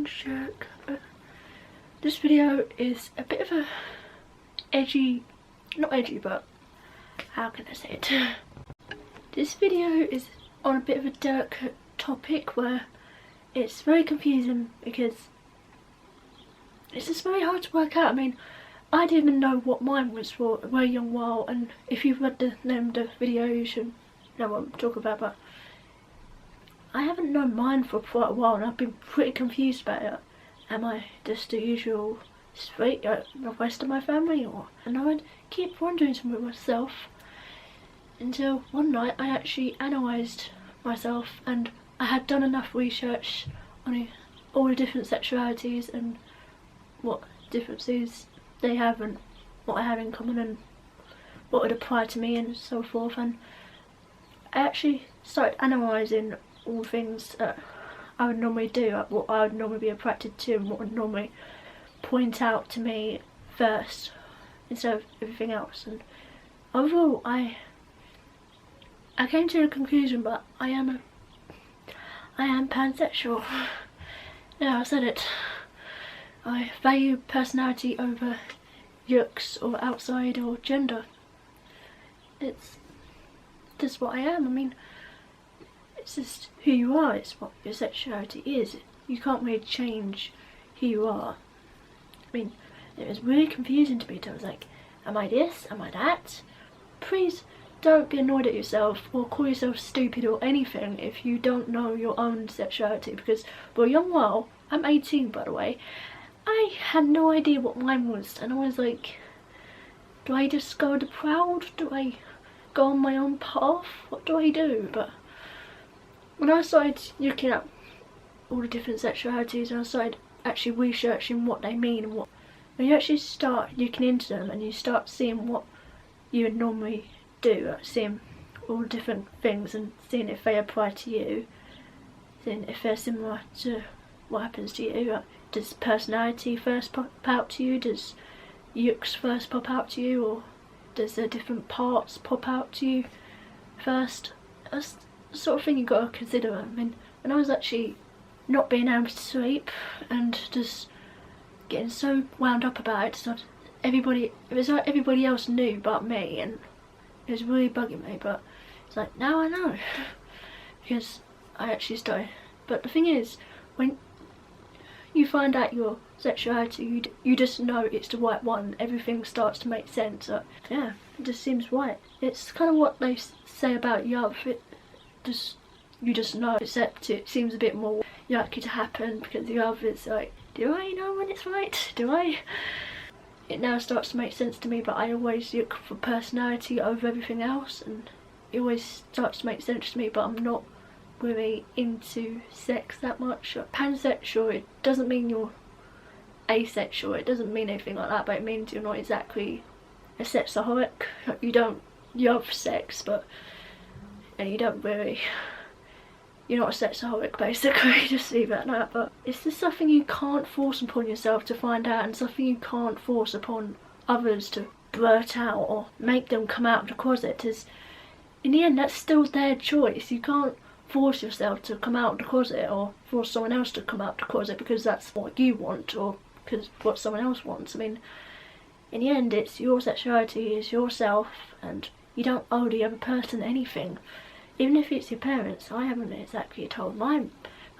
sound check. This video is a bit of a edgy, not edgy, but how can I say it? This video is on a bit of a delicate topic where it's very confusing because it's just very hard to work out. I mean, I didn't even know what mine was for a very young while, and if you've read the name of the video you should know what I'm talking about, but I haven't known mine for quite a while and I've been pretty confused about it. Am I just the usual straight the rest of my family, or? And I would keep wondering to myself until one night I actually analysed myself, and I had done enough research on all the different sexualities and what differences they have and what I have in common and what would apply to me and so forth, and I actually started analysing all things that I would normally do, like what I would normally be attracted to and what would normally point out to me first instead of everything else. And overall I came to a conclusion, but I am pansexual. Yeah, I said it. I value personality over looks or outside or gender. It's just what I am. I mean, it's just who you are, it's what your sexuality is. You can't really change who you are. I mean, it was really confusing to me. I was like, am I this? Am I that? Please don't get annoyed at yourself or call yourself stupid or anything if you don't know your own sexuality, because for a young while, I'm 18 by the way, I had no idea what mine was, and I was like, do I just go the proud? Do I go on my own path? What do I do? But when I started looking at all the different sexualities and I started actually researching what they mean and what, when you actually start looking into them and you start seeing what you would normally do, like seeing all the different things and seeing if they apply to you, seeing if they're similar to what happens to you. Like, does personality first pop out to you? Does looks first pop out to you? Or does the different parts pop out to you first? That's the sort of thing you got to consider. I mean, when I was actually not being able to sleep and just getting so wound up about it, so it was like everybody else knew but me, and it was really bugging me. But it's like, now I know because I actually started. But the thing is, when you find out your sexuality, you just know it's the right one. Everything starts to make sense. Yeah, it just seems right. It's kind of what they say about love. You just know, except it seems a bit more likely to happen because the love is like, do I know when it's right? Do I? It now starts to make sense to me, but I always look for personality over everything else, and it always starts to make sense to me, but I'm not really into sex that much. Pansexual, it doesn't mean you're asexual, it doesn't mean anything like that, but it means you're not exactly a sexaholic. You don't love sex, but and you don't really, you're not a sexaholic basically, just leave it at that. But it's just something you can't force upon yourself to find out, and something you can't force upon others to blurt out or make them come out of the closet, because in the end that's still their choice. You can't force yourself to come out of the closet or force someone else to come out of the closet because that's what you want or because what someone else wants. I mean, in the end it's your sexuality, it's yourself, and you don't owe the other person anything. Even if it's your parents, I haven't exactly told my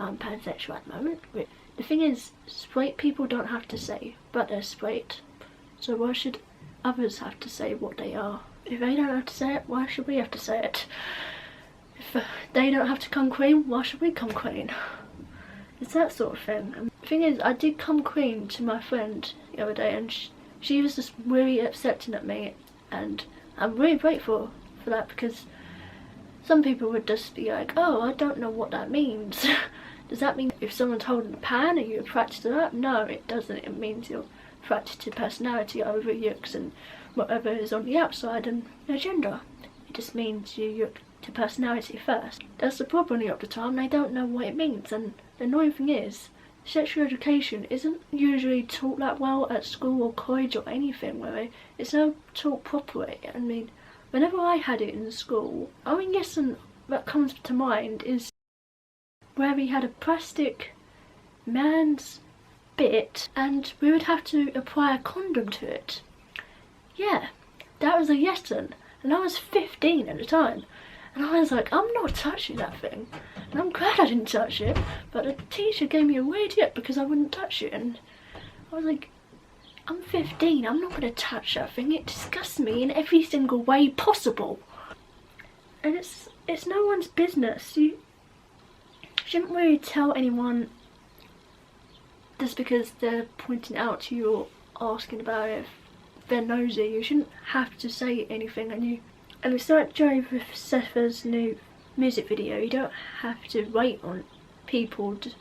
pansexual at the moment. But the thing is, straight people don't have to say, but they're straight. So why should others have to say what they are? If they don't have to say it, why should we have to say it? If they don't have to come clean, why should we come clean? It's that sort of thing. And the thing is, I did come clean to my friend the other day, and she was just really accepting at me, and I'm really grateful for that, because some people would just be like, oh, I don't know what that means. Does that mean if someone's holding a pan, are you attracted to that? No, it doesn't. It means you're attracted to personality over looks and whatever is on the outside and their gender. It just means you look to personality first. That's the problem a lot of the time. They don't know what it means, and the annoying thing is, sexual education isn't usually taught that well at school or college or anything, where it's not taught properly. I mean, whenever I had it in school, the only lesson that comes to mind is where we had a plastic man's bit and we would have to apply a condom to it. Yeah, that was a yes then. And I was 15 at the time. And I was like, I'm not touching that thing. And I'm glad I didn't touch it. But the teacher gave me a weird look because I wouldn't touch it. And I was like, I'm 15, I'm not going to touch that thing. It disgusts me in every single way possible. And it's no one's business. You shouldn't really tell anyone just because they're pointing out to you or asking about it. If they're nosy, you shouldn't have to say anything. And it's like Joey with Sepha's new music video. You don't have to wait on people to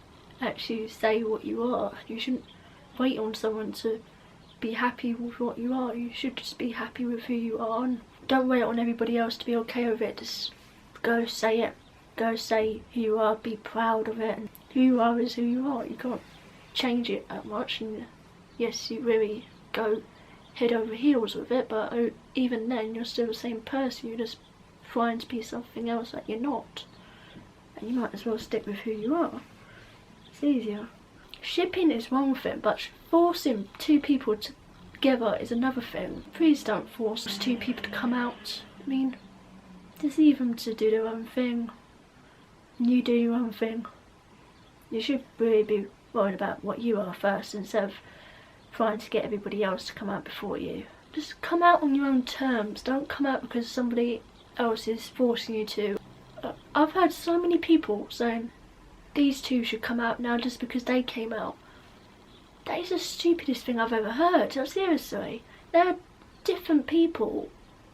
actually say what you are. You shouldn't wait on someone to be happy with what you are. You should just be happy with who you are, and don't wait on everybody else to be okay with it. Just go say it. Go say who you are, be proud of it, and who you are is who you are. You can't change it that much, and yes, you really go head over heels with it, but even then you're still the same person. You're just trying to be something else that you're not, and you might as well stick with who you are. It's easier. Shipping is one thing, but forcing two people together is another thing. Please don't force two people to come out. I mean, just leave them to do their own thing. You do your own thing. You should really be worried about what you are first instead of trying to get everybody else to come out before you. Just come out on your own terms. Don't come out because somebody else is forcing you to. I've heard so many people saying these two should come out now just because they came out. That is the stupidest thing I've ever heard. No, seriously. They're different people.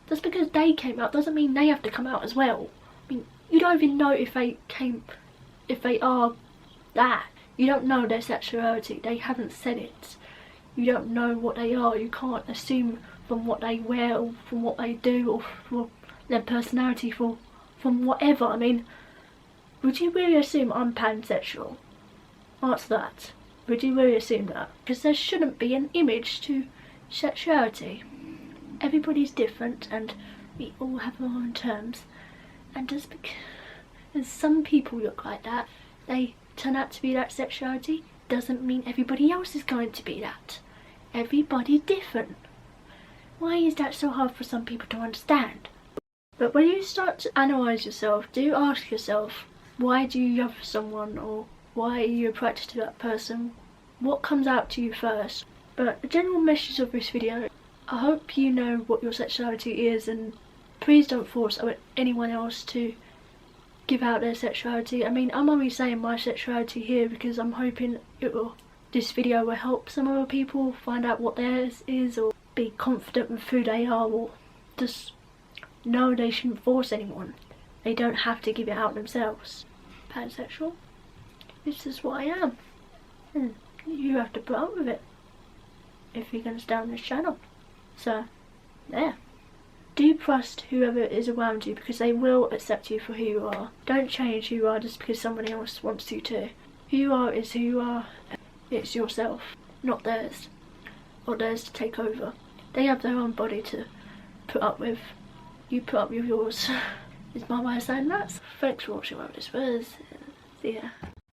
Just because they came out doesn't mean they have to come out as well. I mean, you don't even know if they are that. You don't know their sexuality. They haven't said it. You don't know what they are. You can't assume from what they wear or from what they do or from their personality from whatever. I mean, would you really assume I'm pansexual? Answer that. Would you really assume that? Because there shouldn't be an image to sexuality. Everybody's different and we all have our own terms. And just because some people look like that, they turn out to be that sexuality, doesn't mean everybody else is going to be that. Everybody's different. Why is that so hard for some people to understand? But when you start to analyse yourself, do ask yourself, why do you love someone, or why are you attracted to that person? What comes out to you first? But the general message of this video, I hope you know what your sexuality is, and please don't force anyone else to give out their sexuality. I mean, I'm only saying my sexuality here because I'm hoping this video will help some other people find out what theirs is, or be confident with who they are, or just know they shouldn't force anyone. They don't have to give it out themselves. Pansexual, this is what I am, and you have to put up with it if you're going to stay on this channel. So, there. Do trust whoever is around you because they will accept you for who you are. Don't change who you are just because somebody else wants you to. Who you are is who you are. It's yourself, not theirs, or theirs to take over. They have their own body to put up with. You put up with yours. Is my way of saying that. Thanks for watching all this. See ya.